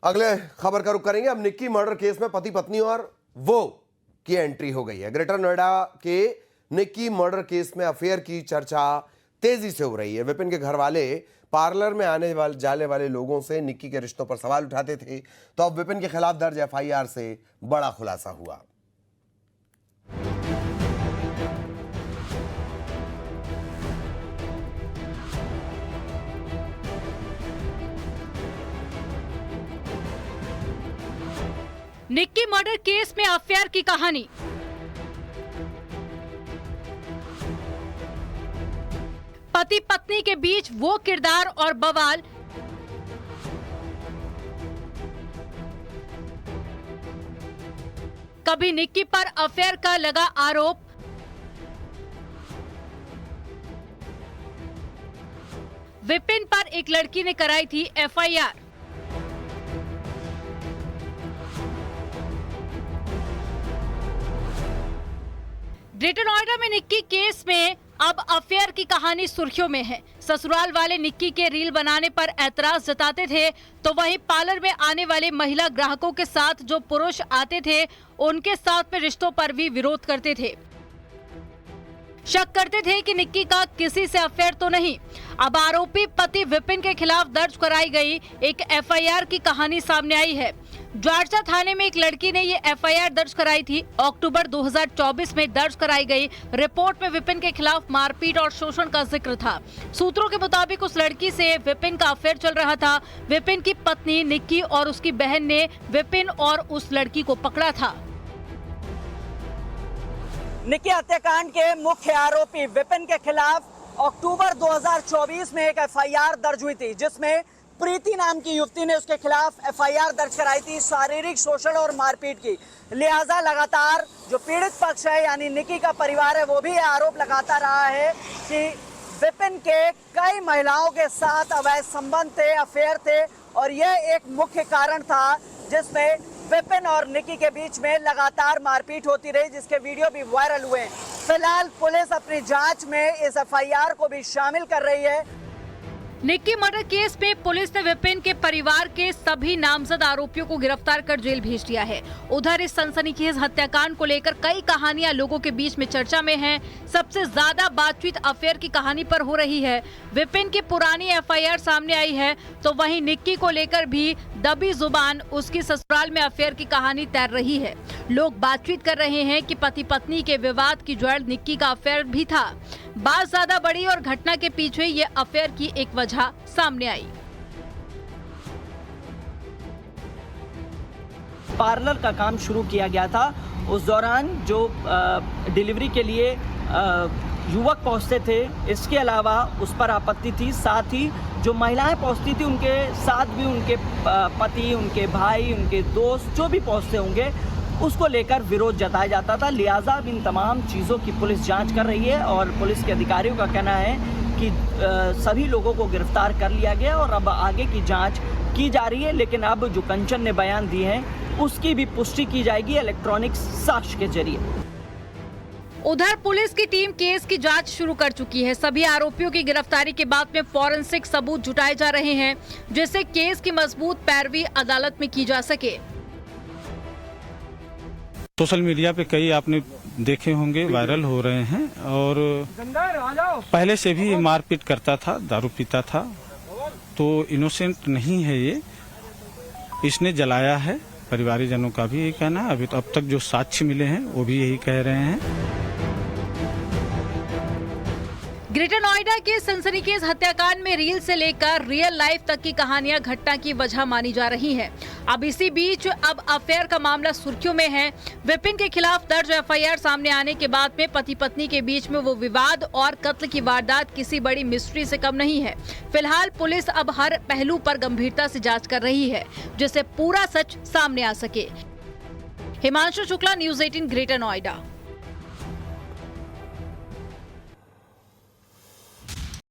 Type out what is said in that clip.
अगले खबर का रुख करेंगे। अब निक्की मर्डर केस में पति पत्नी और वो की एंट्री हो गई है। ग्रेटर नोएडा के निक्की मर्डर केस में अफेयर की चर्चा तेजी से हो रही है। विपिन के घर वाले पार्लर में जाने वाले लोगों से निक्की के रिश्तों पर सवाल उठाते थे, तो अब विपिन के खिलाफ दर्ज एफआईआर से बड़ा खुलासा हुआ। निक्की मर्डर केस में अफेयर की कहानी। पति पत्नी के बीच वो किरदार और बवाल। कभी निक्की पर अफेयर का लगा आरोप, विपिन पर एक लड़की ने कराई थी एफआईआर। ग्रेटर नोएडा में निक्की केस में अब अफेयर की कहानी सुर्खियों में है। ससुराल वाले निक्की के रील बनाने पर ऐतराज जताते थे, तो वहीं पार्लर में आने वाले महिला ग्राहकों के साथ जो पुरुष आते थे उनके साथ में रिश्तों पर भी विरोध करते थे। शक करते थे कि निक्की का किसी से अफेयर तो नहीं। अब आरोपी पति विपिन के खिलाफ दर्ज कराई गई एक एफआईआर की कहानी सामने आई है। ज्वारचा थाने में एक लड़की ने ये एफआईआर दर्ज कराई थी। अक्टूबर 2024 में दर्ज कराई गई रिपोर्ट में विपिन के खिलाफ मारपीट और शोषण का जिक्र था। सूत्रों के मुताबिक उस लड़की से विपिन का अफेयर चल रहा था। विपिन की पत्नी निक्की और उसकी बहन ने विपिन और उस लड़की को पकड़ा था। निक्की हत्याकांड के मुख्य आरोपी विपिन के खिलाफ अक्टूबर 2024 में एक एफआईआर दर्ज हुई थी, जिसमें प्रीति नाम की युवती ने उसके खिलाफ एफआईआर दर्ज कराई थी शारीरिक शोषण और मारपीट की। लिहाजा लगातार जो पीड़ित पक्ष है यानी निक्की का परिवार है, वो भी आरोप लगाता रहा है कि विपिन के कई महिलाओं के साथ अवैध संबंध थे, अफेयर थे, और यह एक मुख्य कारण था जिसमें विपिन और निक्की के बीच में लगातार मारपीट होती रही, जिसके वीडियो भी वायरल हुए। फिलहाल पुलिस अपनी जांच में इस एफआईआर को भी शामिल कर रही है। निक्की मर्डर केस में पुलिस ने विपिन के परिवार के सभी नामजद आरोपियों को गिरफ्तार कर जेल भेज दिया है। उधर इस सनसनीखेज हत्याकांड को लेकर कई कहानियां लोगों के बीच में चर्चा में हैं। सबसे ज्यादा बातचीत अफेयर की कहानी पर हो रही है। विपिन की पुरानी एफआईआर सामने आई है, तो वहीं निक्की को लेकर भी दबी जुबान उसकी ससुराल में अफेयर की कहानी तैर रही है। लोग बातचीत कर रहे हैं कि पति पत्नी के विवाद की जड़ निक्की का अफेयर भी था। बात ज्यादा बड़ी और घटना के पीछे ये अफेयर की एक वजह सामने आई। पार्लर का काम शुरू किया गया था। उस दौरान जो डिलीवरी के लिए युवक पहुंचते थे, इसके अलावा उस पर आपत्ति थी। साथ ही जो महिलाएं पहुंचती थी उनके साथ भी उनके पति, उनके भाई, उनके दोस्त जो भी पहुंचते होंगे, उसको लेकर विरोध जताया जाता था। लिहाजा अब इन तमाम चीज़ों की पुलिस जांच कर रही है और पुलिस के अधिकारियों का कहना है कि सभी लोगों को गिरफ्तार कर लिया गया और अब आगे की जांच की जा रही है। लेकिन अब जो कंचन ने बयान दिए हैं उसकी भी पुष्टि की जाएगी इलेक्ट्रॉनिक साक्ष्य के जरिए। उधर पुलिस की टीम केस की जांच शुरू कर चुकी है। सभी आरोपियों की गिरफ्तारी के बाद में फॉरेंसिक सबूत जुटाए जा रहे हैं, जिससे केस की मजबूत पैरवी अदालत में की जा सके। सोशल मीडिया पे कई आपने देखे होंगे, वायरल हो रहे हैं और पहले से भी मारपीट करता था, दारू पीता था, तो इनोसेंट नहीं है ये। इसने जलाया है। परिवारजनों का भी यही कहना है। अभी तो अब तक जो साक्ष्य मिले हैं वो भी यही कह रहे हैं। ग्रेटर नोएडा के सनसनीखेज हत्याकांड में रील से लेकर रियल लाइफ तक की कहानियां घटना की वजह मानी जा रही हैं। अब इसी बीच अब अफेयर का मामला सुर्खियों में है। विपिन के खिलाफ दर्ज एफआईआर सामने आने के बाद में पति पत्नी के बीच में वो विवाद और कत्ल की वारदात किसी बड़ी मिस्ट्री से कम नहीं है। फिलहाल पुलिस अब हर पहलू पर गंभीरता से जांच कर रही है, जिससे पूरा सच सामने आ सके। Himanshu Shukla, news 18 greater Noida.